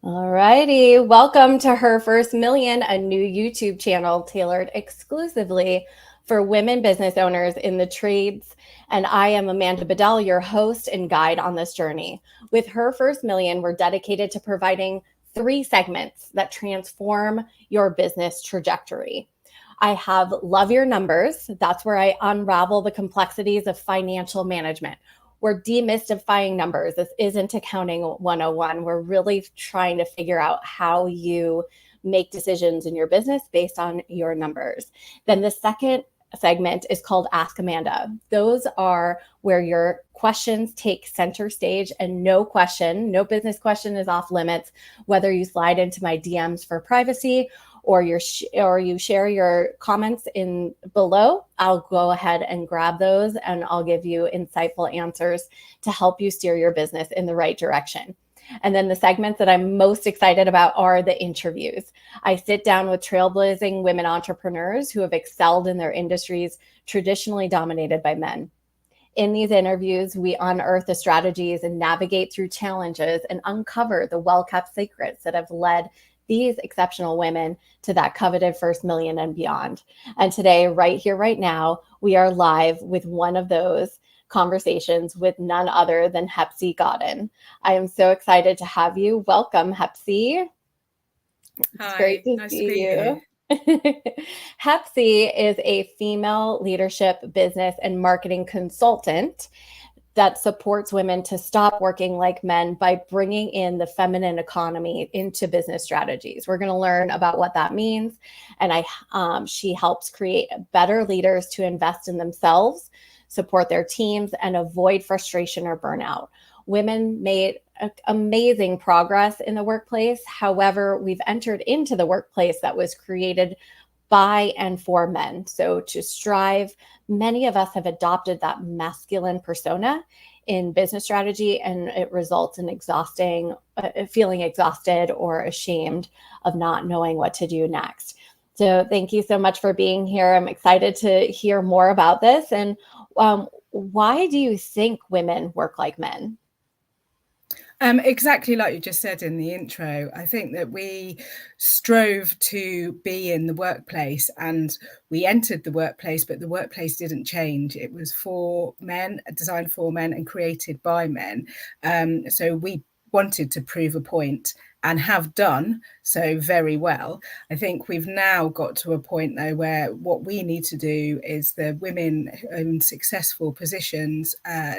All righty. Welcome to Her First Million, a new YouTube channel tailored exclusively for women business owners in the trades. And I am Amanda Bedell, your host and guide on this journey. With Her First Million, we're dedicated to providing 3 segments that transform your business trajectory. I have Love Your Numbers. That's where I unravel the complexities of financial management. We're demystifying numbers. This isn't accounting 101. We're really trying to figure out how you make decisions in your business based on your numbers. Then the second segment is called Ask Amanda. Those are where your questions take center stage, and no business question is off limits, whether you slide into my DMs for privacy or you share your comments in below. I'll go ahead and grab those and I'll give you insightful answers to help you steer your business in the right direction. And then the segments that I'm most excited about are the interviews. I sit down with trailblazing women entrepreneurs who have excelled in their industries traditionally dominated by men. In these interviews, we unearth the strategies and navigate through challenges and uncover the well-kept secrets that have led these exceptional women to that coveted first million and beyond. And today, right here, right now, we are live with one of those conversations with none other than Hepsie Goodin. I am so excited to have you. Welcome, Hepsie. It's great to see you. Hepsie is a female leadership, business, and marketing consultant that supports women to stop working like men by bringing in the feminine economy into business strategies. We're going to learn about what that means. And she helps create better leaders to invest in themselves, support their teams, and avoid frustration or burnout. Women made amazing progress in the workplace. However, we've entered into the workplace that was created by and for men. So to strive, many of us have adopted that masculine persona in business strategy, and it results in feeling exhausted or ashamed of not knowing what to do next. So thank you so much for being here. I'm excited to hear more about this. And why do you think women work like men? Exactly like you just said in the intro. I think that we strove to be in the workplace and we entered the workplace, but the workplace didn't change. It was for men, designed for men and created by men. So we wanted to prove a point and have done so very well. I think we've now got to a point, though, where what we need to do is the women in successful positions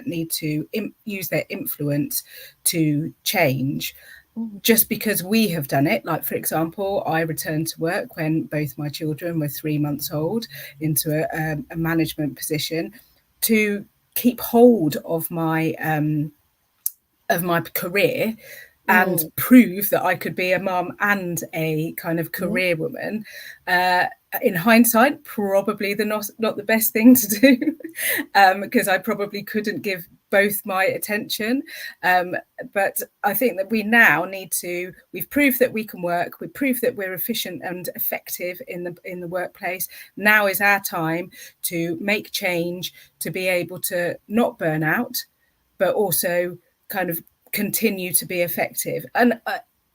need to use their influence to change. Just because we have done it, like, for example, I returned to work when both my children were 3 months old into a management position to keep hold of my career and prove that I could be a mum and a kind of career woman. In hindsight, probably not the best thing to do because I probably couldn't give both my attention. But I think that we now we've proved that we can work. We've proved that we're efficient and effective in the workplace. Now is our time to make change, to be able to not burn out, but also kind of continue to be effective. And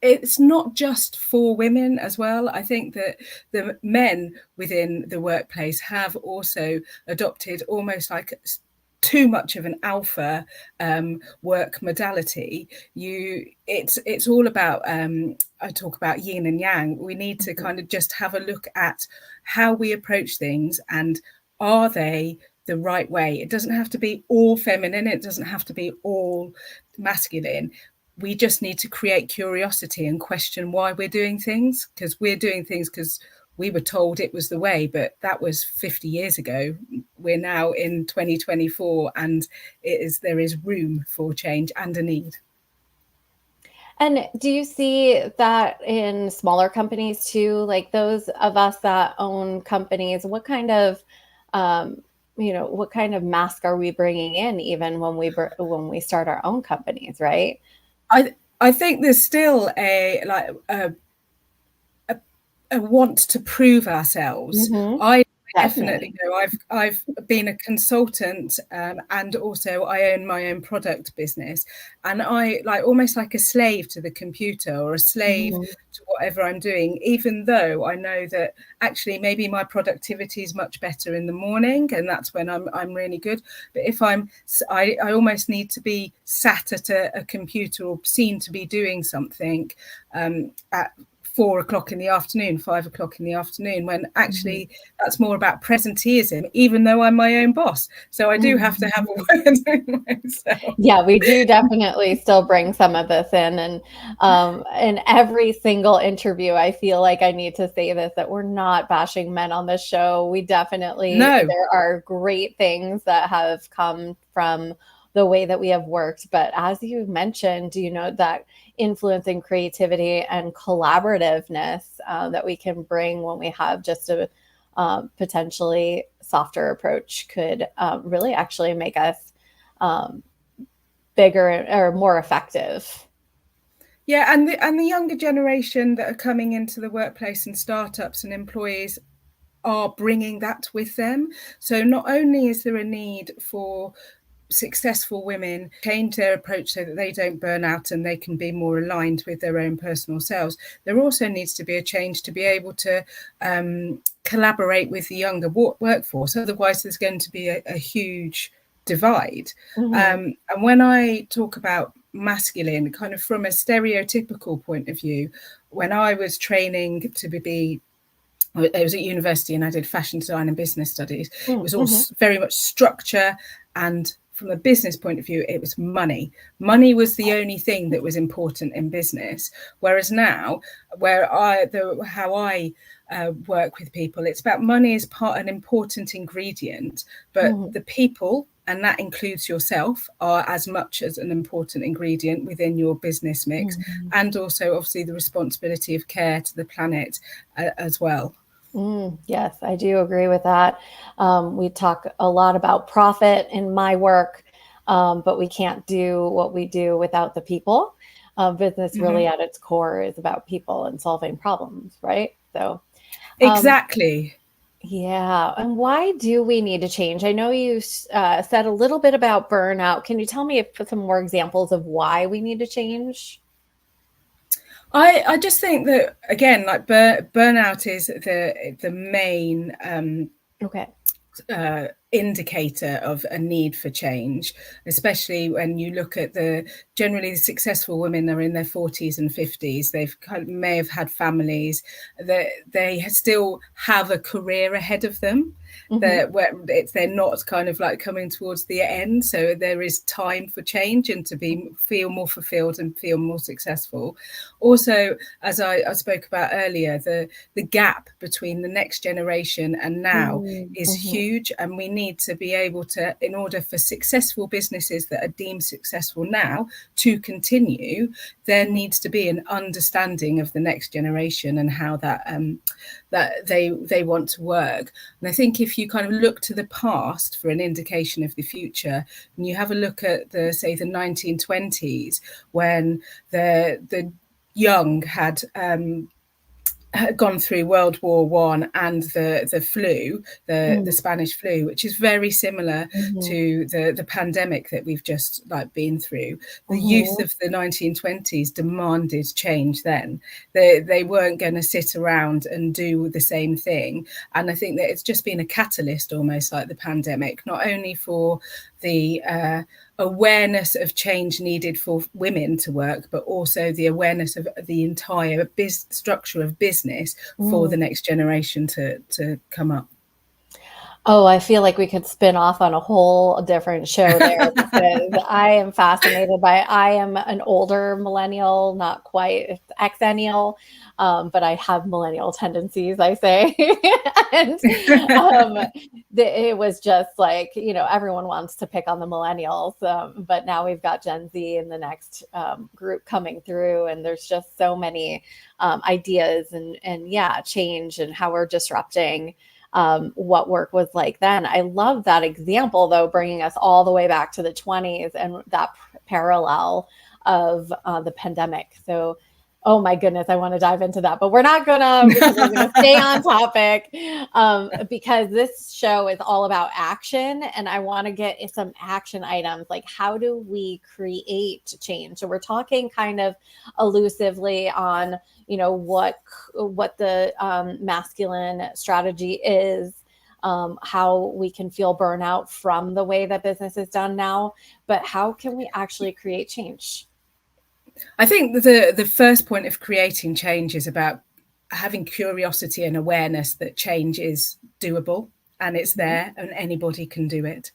it's not just for women as well. I think that the men within the workplace have also adopted almost like too much of an alpha work modality. It's all about I talk about yin and yang. We need to kind of just have a look at how we approach things and are they the right way. It doesn't have to be all feminine. It doesn't have to be all masculine. We just need to create curiosity and question why we're doing things, because we're doing things because we were told it was the way, but that was 50 years ago. We're now in 2024 and there is room for change and a need. And do you see that in smaller companies too? Like those of us that own companies, what kind of mask are we bringing in even when we start our own companies, right? I think there's still a want to prove ourselves. I definitely no. I've been a consultant, and also I own my own product business, and I like almost like a slave to the computer or a slave to whatever I'm doing, even though I know that actually maybe my productivity is much better in the morning, and that's when I'm really good. But if I almost need to be sat at a computer or seen to be doing something at 4 o'clock in the afternoon, 5 o'clock in the afternoon, when actually that's more about presenteeism, even though I'm my own boss. So I do have to have a word with myself. Yeah, we do definitely still bring some of this in. And in every single interview, I feel like I need to say this, that we're not bashing men on this show. We definitely, there are great things that have come from the way that we have worked. But as you mentioned, you know, that influence and creativity and collaborativeness that we can bring when we have just a potentially softer approach could really actually make us bigger or more effective. Yeah, and the younger generation that are coming into the workplace and startups and employees are bringing that with them. So not only is there a need for successful women change their approach so that they don't burn out and they can be more aligned with their own personal selves, there also needs to be a change to be able to collaborate with the younger workforce. Otherwise, there's going to be a huge divide. And when I talk about masculine, kind of from a stereotypical point of view, when I was training to be I was at university and I did fashion design and business studies. It was all very much structure, and from a business point of view, it was money. Money was the only thing that was important in business. Whereas now, how I work with people, it's about money as an important ingredient, but the people, and that includes yourself, are as much as an important ingredient within your business mix, and also obviously the responsibility of care to the planet as well. Yes, I do agree with that. We talk a lot about profit in my work, but we can't do what we do without the people. Business really at its core is about people and solving problems, right? So exactly. Yeah. And why do we need to change? I know you said a little bit about burnout. Can you tell me some more examples of why we need to change? I just think that, again, like burnout is the main indicator of a need for change, especially when you look at generally the successful women are in their 40s and 50s. They've may have had families, that they still have a career ahead of them. They're not kind of like coming towards the end, so there is time for change and to feel more fulfilled and feel more successful. Also, as I spoke about earlier, the gap between the next generation and now is huge, and we need to be able to, in order for successful businesses that are deemed successful now to continue, there needs to be an understanding of the next generation and how that they want to work. And I think if you kind of look to the past for an indication of the future, and you have a look at the 1920s, when the young had gone through World War One and the flu, the Spanish flu, which is very similar to the pandemic that we've just been through. The youth of the 1920s demanded change then. They weren't going to sit around and do the same thing. And I think that it's just been a catalyst, almost like the pandemic, not only for the awareness of change needed for women to work, but also the awareness of the entire structure of business for the next generation to come up. Oh, I feel like we could spin off on a whole different show there, because I am fascinated I am an older millennial, not quite Xennial, but I have millennial tendencies, I say. And it was just like, everyone wants to pick on the millennials, but now we've got Gen Z in the next group coming through, and there's just so many ideas and change and how we're disrupting what work was like then. I love that example, though, bringing us all the way back to the 20s and that parallel of the pandemic. So Oh my goodness, I want to dive into that, but we're not gonna, because we're gonna stay on topic. Because this show is all about action, and I want to get some action items. Like, how do we create change? So we're talking kind of elusively on, what the masculine strategy is. How we can feel burnout from the way that business is done now, but how can we actually create change? I think the first point of creating change is about having curiosity and awareness that change is doable and it's there and anybody can do it.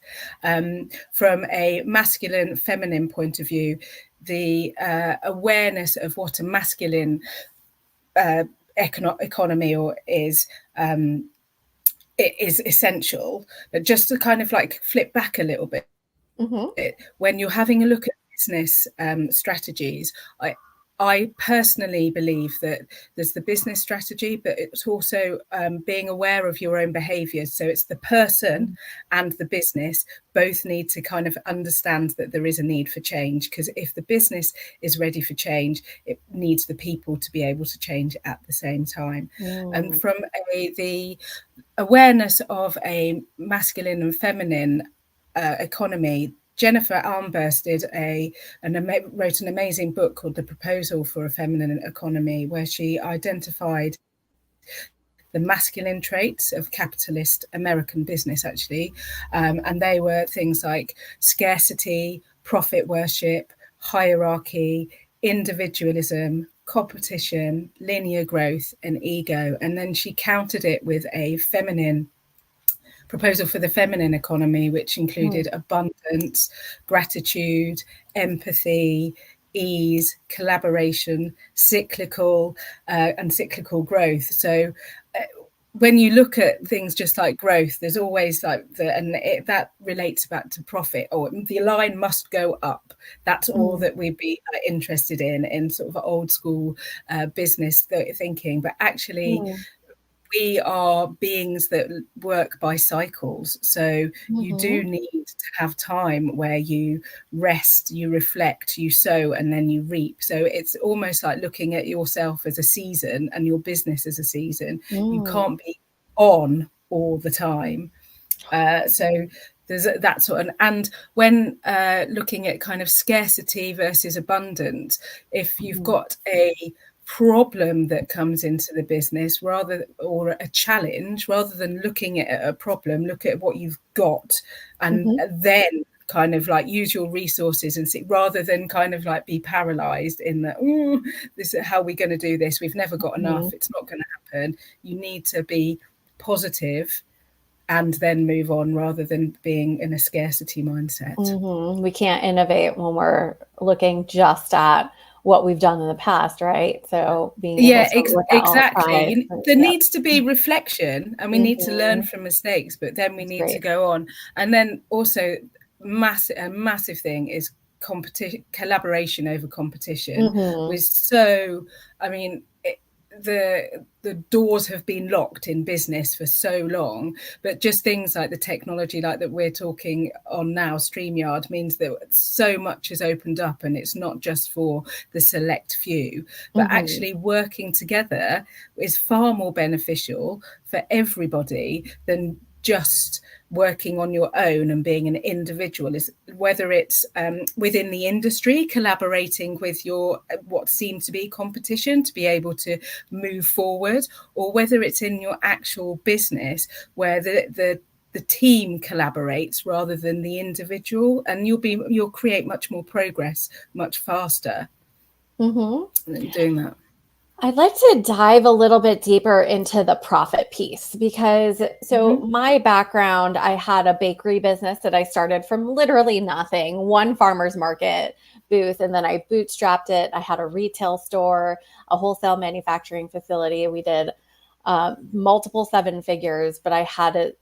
From a masculine, feminine point of view, the awareness of what a masculine economy is it is essential. But just to kind of like flip back a little bit, when you're having a look at business strategies, I personally believe that there's the business strategy, but it's also being aware of your own behaviours. So it's the person and the business both need to kind of understand that there is a need for change, because if the business is ready for change, it needs the people to be able to change at the same time. And from the awareness of a masculine and feminine economy, Jennifer Armburst wrote an amazing book called The Proposal for a Feminine Economy, where she identified the masculine traits of capitalist American business, actually. And they were things like scarcity, profit worship, hierarchy, individualism, competition, linear growth, and ego. And then she countered it with a feminine proposal for the feminine economy, which included abundance, gratitude, empathy, ease, collaboration, cyclical growth. So when you look at things just like growth, there's always that relates back to profit, or the line must go up. That's all that we'd be interested in sort of old school business thinking. But actually, we are beings that work by cycles. So you do need to have time where you rest, you reflect, you sow, and then you reap. So it's almost like looking at yourself as a season and your business as a season. You can't be on all the time. So there's that sort of, and when looking at kind of scarcity versus abundance, if you've got a problem that comes into the business or a challenge, rather than looking at a problem, look at what you've got, and then kind of like use your resources and see, rather than kind of like be paralyzed in that, this is how we're going to do this, we've never got enough, it's not going to happen. You need to be positive and then move on, rather than being in a scarcity mindset. We can't innovate when we're looking just at what we've done in the past, right? So being exactly. There needs to be reflection, and we need to learn from mistakes, but then we need to go on. And then also a massive thing is collaboration over competition. The doors have been locked in business for so long, but just things like the technology like that we're talking on now, StreamYard, means that so much has opened up, and it's not just for the select few, but actually working together is far more beneficial for everybody than just working on your own and being an individual. Is whether it's within the industry, collaborating with your what seemed to be competition to be able to move forward, or whether it's in your actual business where the team collaborates rather than the individual, and you'll create much more progress much faster than doing that. I'd like to dive a little bit deeper into the profit piece, because my background, I had a bakery business that I started from literally nothing, one farmer's market booth, and then I bootstrapped it. I had a retail store, a wholesale manufacturing facility. We did multiple seven figures, but I had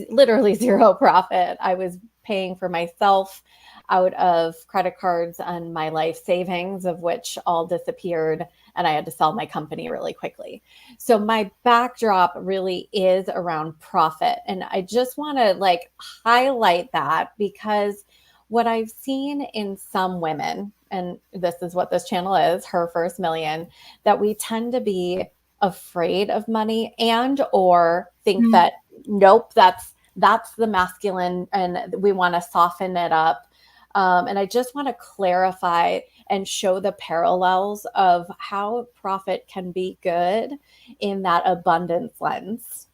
literally zero profit. I was paying for myself out of credit cards and my life savings, of which all disappeared, and I had to sell my company really quickly. So my backdrop really is around profit. And I just want to highlight that, because what I've seen in some women, and this is what this channel is, Her First Million, that we tend to be afraid of money and or think that nope, that's the masculine and we want to soften it up. And I just want to clarify and show the parallels of how profit can be good in that abundance lens.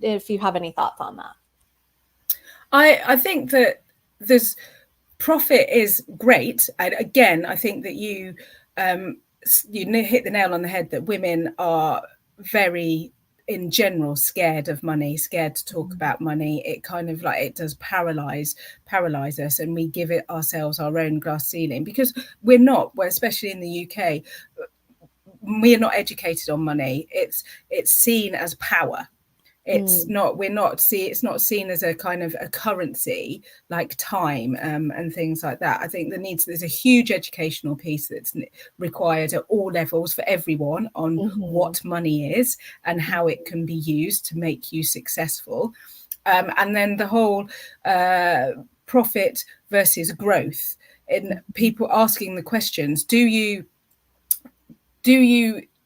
If you have any thoughts on that. I think that there's profit is great. And again, I think that you hit the nail on the head that women are very, in general, scared of money, scared to talk about money. It kind of like, it does paralyze us, and we give it ourselves our own glass ceiling because we're especially in the UK, we're not educated on money. It's seen as power. It's not seen as a kind of a currency like time and things like that. I think there's a huge educational piece that's required at all levels for everyone on what money is and how it can be used to make you successful. And then the whole profit versus growth, and people asking the questions, do you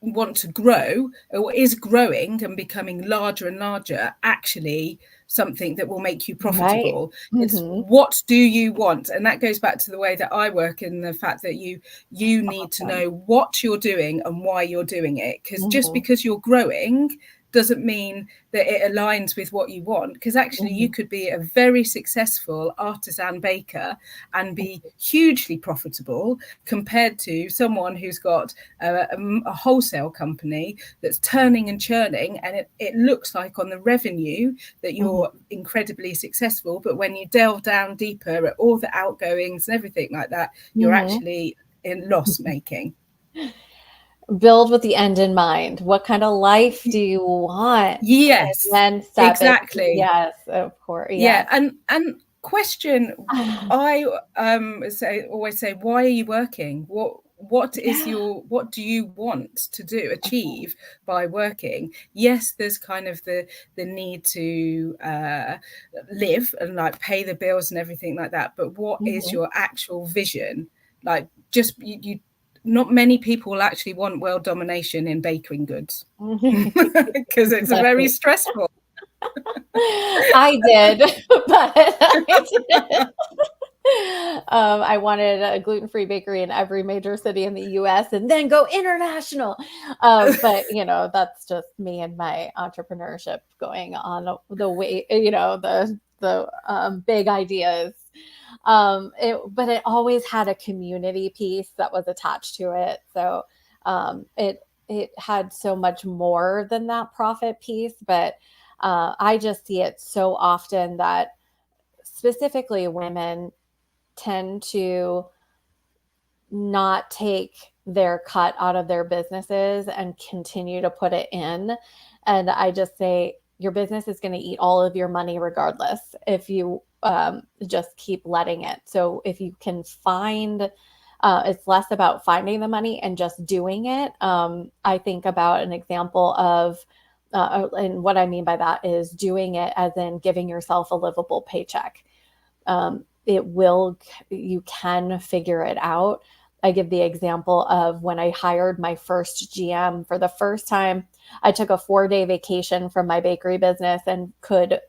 want to grow, or is growing and becoming larger and larger actually something that will make you profitable? Right. It's what do you want? And that goes back to the way that I work, in the fact that you need to know what you're doing and why you're doing it, because just because you're growing doesn't mean that it aligns with what you want, because actually you could be a very successful artisan baker and be hugely profitable compared to someone who's got a wholesale company that's turning and churning, and it looks like on the revenue that you're incredibly successful, but when you delve down deeper at all the outgoings and everything like that, you're actually in loss making. Build with the end in mind. What kind of life do you want? Yes, exactly. Yes, of course. Yes. Yeah, and question. I always say, why are you working? What do you want to achieve by working? Yes, there's kind of the need to live and like pay the bills and everything like that. But what is your actual vision? Like, just you not many people actually want world domination in baking goods because it's very stressful. I did, but I wanted a gluten-free bakery in every major city in the US and then go international. But that's just me and my entrepreneurship going on the way, the big ideas. But it always had a community piece that was attached to it. So it had so much more than that profit piece, but I just see it so often that specifically women tend to not take their cut out of their businesses and continue to put it in. And I just say, your business is going to eat all of your money regardless if you just keep letting it. So if you can find, it's less about finding the money and just doing it. I think about an example of, and what I mean by that is doing it as in giving yourself a livable paycheck. You can figure it out. I give the example of when I hired my first GM for the first time. I took a 4-day vacation from my bakery business and could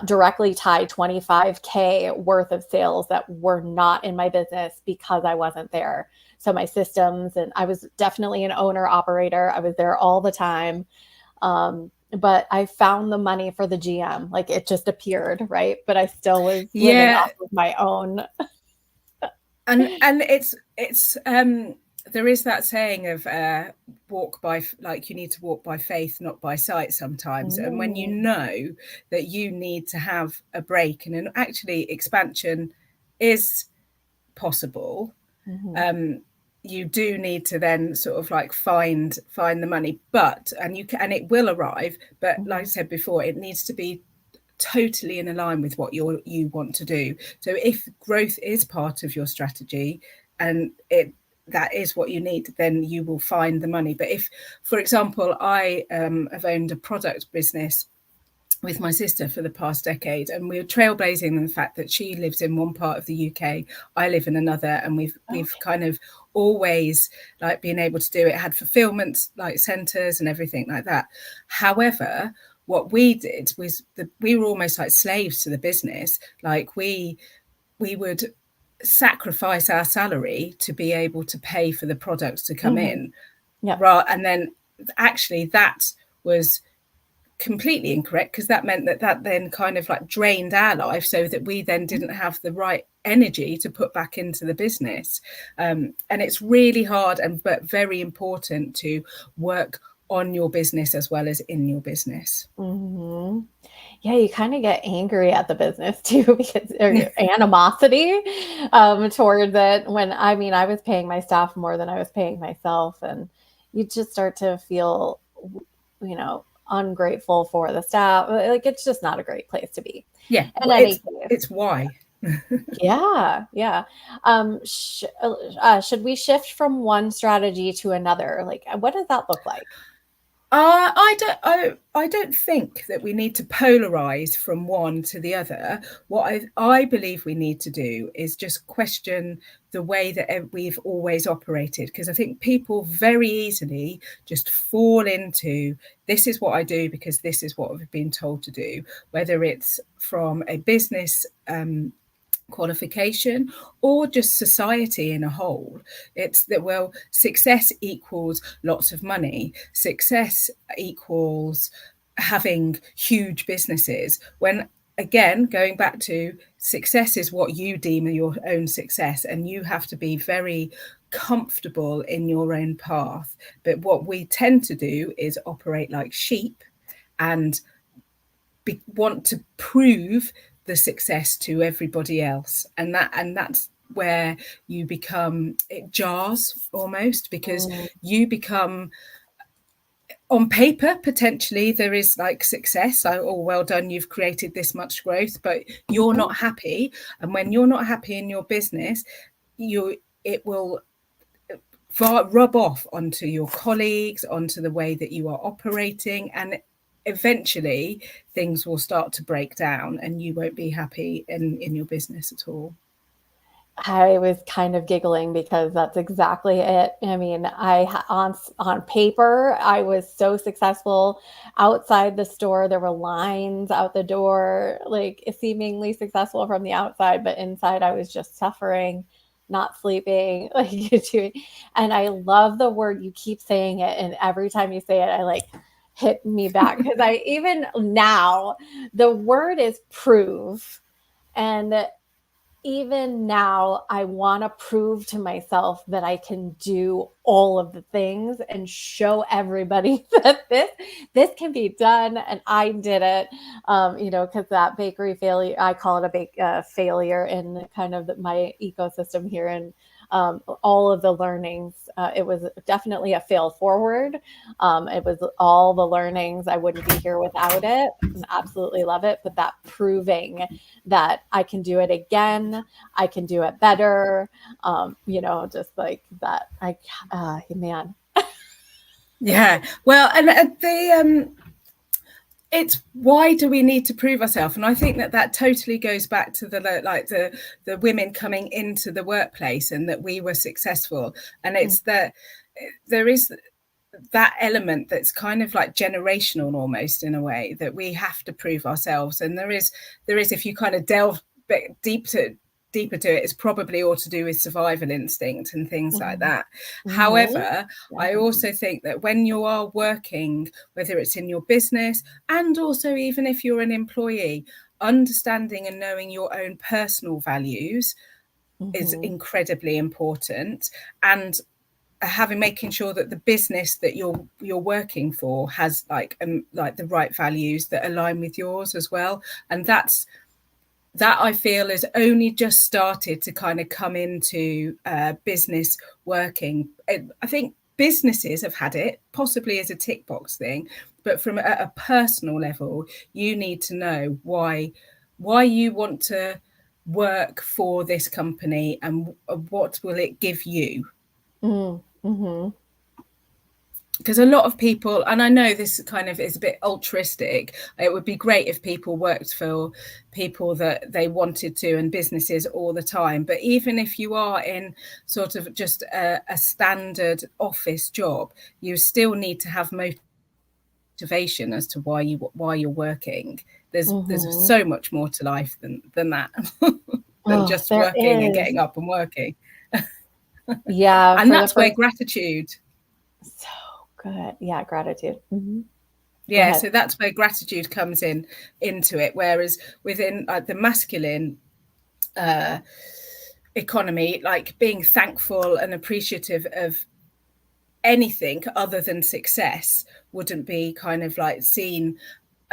directly tie $25K worth of sales that were not in my business because I wasn't there. So my systems, and I was definitely an owner operator. I was there all the time. But I found the money for the GM, like it just appeared, right? But I still was living off of my own. And it's there is that saying of you need to walk by faith, not by sight sometimes. And when you know that you need to have a break and actually expansion is possible, you do need to then sort of like find the money, and it will arrive. But like I said before, it needs to be totally in line with what you want to do. So if growth is part of your strategy and that is what you need, then you will find the money. But if, for example, I have owned a product business with my sister for the past decade, and we're trailblazing in the fact that she lives in one part of the UK, I live in another, and we've kind of always like been able to do it, had fulfillment like centres and everything like that. However, what we did was we were almost like slaves to the business. Like we would sacrifice our salary to be able to pay for the products to come in. Yeah. And then actually that was completely incorrect, because that meant that then kind of like drained our life, so that we then didn't have the right energy to put back into the business. And it's really hard but very important to work on your business as well as in your business. Yeah, you kind of get angry at the business too, because there's animosity towards it. When I was paying my staff more than I was paying myself, and you just start to feel, ungrateful for the staff. Like, it's just not a great place to be. Yeah, In any case, it's why. yeah. Should we shift from one strategy to another? Like, what does that look like? I don't think that we need to polarize from one to the other. What I believe we need to do is just question the way that we've always operated, because I think people very easily just fall into, this is what I do because this is what we've been told to do, whether it's from a business qualification or just society in a whole. It's that, well, success equals lots of money, success equals having huge businesses, when again, going back to, success is what you deem your own success, and you have to be very comfortable in your own path. But what we tend to do is operate like sheep and want to prove the success to everybody else, and that's where you become, it jars almost, because you become, on paper potentially there is like success, like, oh, well done, you've created this much growth, but you're not happy. And when you're not happy in your business, it will rub off onto your colleagues, onto the way that you are operating, and eventually things will start to break down and you won't be happy in your business at all. I was kind of giggling because that's exactly it. I mean, on paper, I was so successful. Outside the store, there were lines out the door, like seemingly successful from the outside, but inside I was just suffering, not sleeping, like doing. And I love the word, you keep saying it, and every time you say it, I like hit me back, because I even now the word is prove. And even now, I want to prove to myself that I can do all of the things and show everybody that this can be done, and I did it. Because that bakery failure, I call it a failure in kind of my ecosystem here, and all of the learnings. It was definitely a fail forward. It was all the learnings. I wouldn't be here without it. Absolutely love it. But that proving that I can do it again, I can do it better. Just like that. Man. Yeah. Well, and it's, why do we need to prove ourselves? And I think that totally goes back to the women coming into the workplace and that we were successful. And it's that there is that element that's kind of like generational almost, in a way, that we have to prove ourselves. And there is, if you kind of delve deeper to it, it's probably all to do with survival instinct and things like that. However, I also think that when you are working, whether it's in your business and also even if you're an employee, understanding and knowing your own personal values is incredibly important, and making sure that the business that you're working for has like the right values that align with yours as well. And that I feel has only just started to kind of come into business working. I think businesses have had it possibly as a tick box thing, but from a personal level, you need to know why you want to work for this company and what will it give you. because a lot of people, and I know this kind of is a bit altruistic, it would be great if people worked for people that they wanted to and businesses all the time. But even if you are in sort of just a standard office job, you still need to have motivation as to why you're working. There's so much more to life than that than just working and getting up and working. Yeah. And that's where gratitude. So good. Yeah, gratitude. Yeah, so that's where gratitude comes into it. Whereas within the masculine economy, like being thankful and appreciative of anything other than success wouldn't be kind of like seen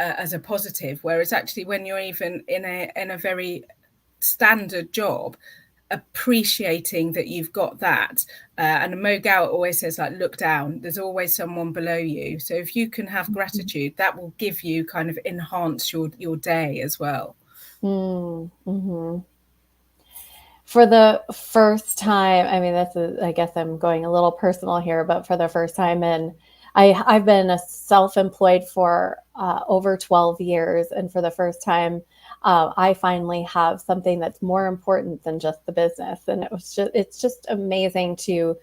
as a positive. Whereas actually, when you're even in a very standard job, appreciating that you've got that, and Mo Gow always says, like, look down, there's always someone below you. So if you can have gratitude, that will give you kind of enhance your day as well. For the first time, I mean, this is, I guess I'm going a little personal here, but for the first time I've been a self-employed for over 12 years. And for the first time, I finally have something that's more important than just the business. And it's just amazing to,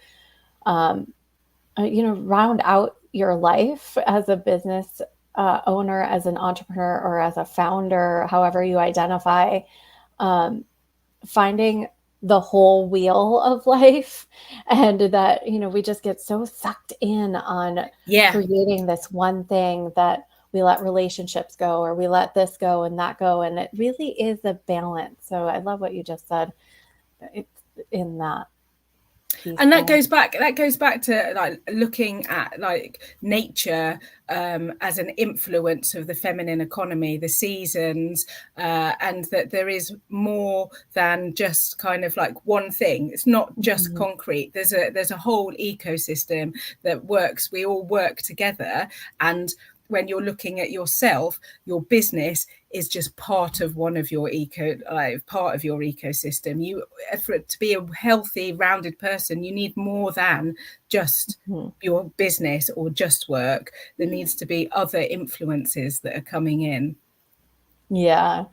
round out your life as a business owner, as an entrepreneur, or as a founder, however you identify, finding the whole wheel of life, and that, we just get so sucked in on creating this one thing that we let relationships go, or we let this go and that go. And it really is a balance. So I love what you just said. It's in that piece. And that goes back to like looking at like nature as an influence of the feminine economy, the seasons, and that there is more than just kind of like one thing. It's not just concrete. There's a whole ecosystem that works. We all work together. And when you're looking at yourself, your business is just part of one of your part of your ecosystem. For it to be a healthy, rounded person, you need more than just your business or just work. There needs to be other influences that are coming in. Yeah.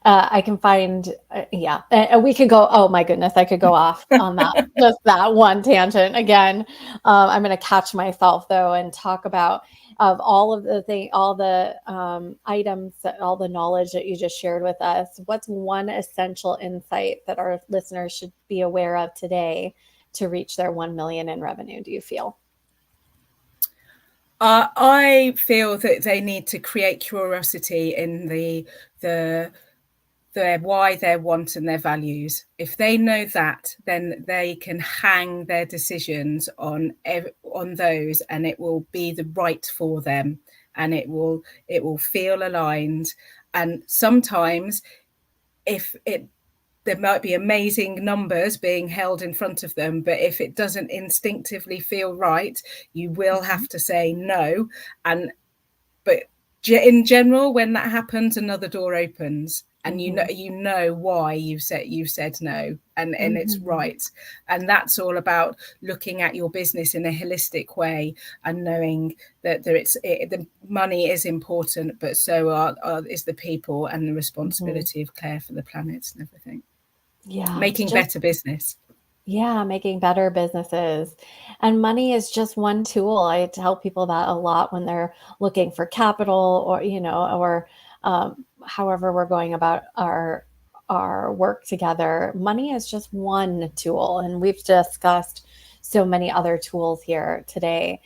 I can find, we could go, oh my goodness, I could go off on that, just that one tangent again. I'm going to catch myself though, and talk about all of all the items, all the knowledge that you just shared with us. What's one essential insight that our listeners should be aware of today to reach their 1 million in revenue, do you feel? I feel that they need to create curiosity in their why, their want, and their values. If they know that, then they can hang their decisions on those, and it will be the right for them, and it will feel aligned. And sometimes there might be amazing numbers being held in front of them, but if it doesn't instinctively feel right, you will have to say no. But in general, when that happens, another door opens, and you know why you've said no, and it's right. And that's all about looking at your business in a holistic way and knowing that the money is important, but so is the people and the responsibility of care for the planet and everything. Yeah, making better business. Yeah, making better businesses. And money is just one tool. I tell people that a lot when they're looking for capital, or however we're going about our work together. Money is just one tool, and we've discussed so many other tools here today.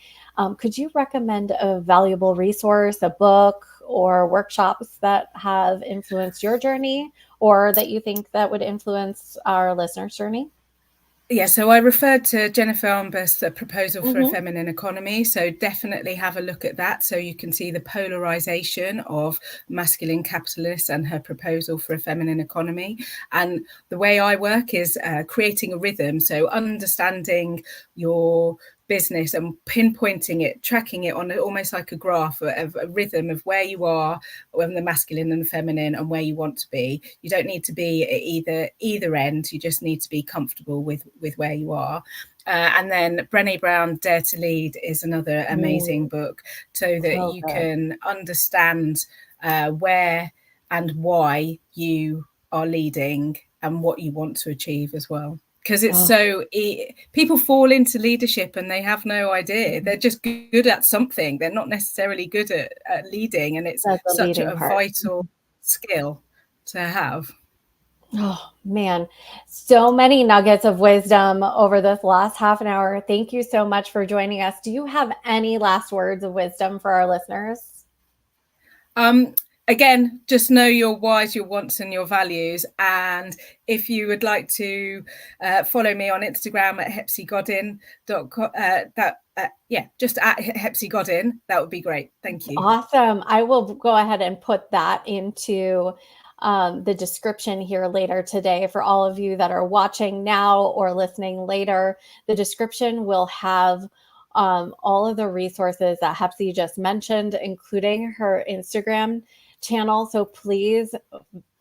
Could you recommend a valuable resource, a book, or workshops that have influenced your journey, or that you think that would influence our listeners' journey? Yeah, so I referred to Jennifer Armbust's proposal for a feminine economy. So definitely have a look at that, so you can see the polarization of masculine capitalists and her proposal for a feminine economy. And the way I work is creating a rhythm. So understanding your business and pinpointing it, tracking it on almost like a graph, a rhythm of where you are, when the masculine and the feminine, and where you want to be. You don't need to be at either end. You just need to be comfortable with where you are. And then Brené Brown, Dare to Lead is another amazing book, so that you can understand where and why you are leading and what you want to achieve as well. Because it's people fall into leadership and they have no idea. They're just good at something. They're not necessarily good at leading, and it's such a vital skill to have. Oh man, so many nuggets of wisdom over this last half an hour. Thank you so much for joining us. Do you have any last words of wisdom for our listeners? Again, just know your whys, your wants, and your values. And if you would like to follow me on Instagram at hepsiegoodin.com, just at Hepsie Goodin, that would be great. Thank you. Awesome. I will go ahead and put that into the description here later today for all of you that are watching now or listening later. The description will have all of the resources that Hepsie just mentioned, including her Instagram channel. So please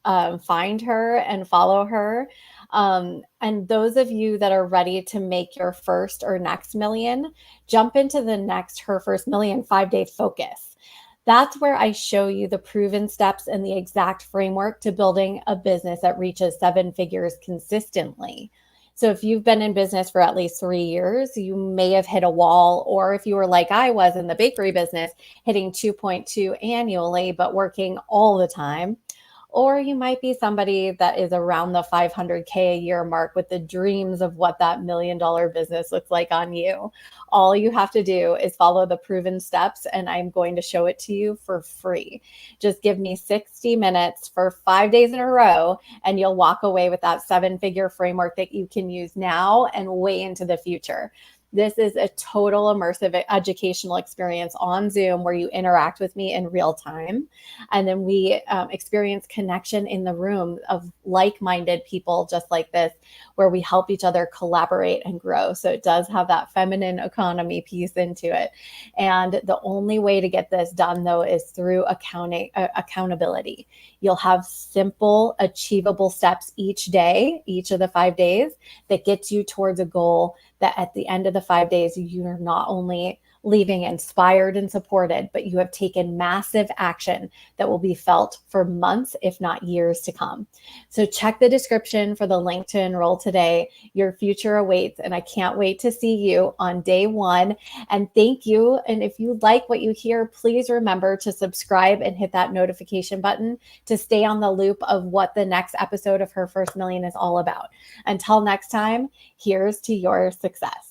find her and follow her. And those of you that are ready to make your first or next million, jump into the next Her First Million 5-day focus. That's where I show you the proven steps and the exact framework to building a business that reaches 7 figures consistently. So if you've been in business for at least 3 years, you may have hit a wall, or if you were like I was in the bakery business, hitting 2.2 annually, but working all the time. Or you might be somebody that is around the 500K a year mark with the dreams of what that $1 million business looks like on you. All you have to do is follow the proven steps, and I'm going to show it to you for free. Just give me 60 minutes for 5 days in a row, and you'll walk away with that 7-figure framework that you can use now and way into the future. This is a total immersive educational experience on Zoom where you interact with me in real time. And then we experience connection in the room of like-minded people just like this, where we help each other collaborate and grow. So it does have that feminine economy piece into it. And the only way to get this done, though, is through accountability. You'll have simple, achievable steps each day, each of the 5 days, that gets you towards a goal that at the end of the 5 days, you're not only leaving inspired and supported, but you have taken massive action that will be felt for months, if not years to come. So check the description for the link to enroll today. Your future awaits, and I can't wait to see you on day 1. And thank you. And if you like what you hear, please remember to subscribe and hit that notification button to stay on the loop of what the next episode of Her First Million is all about. Until next time, here's to your success.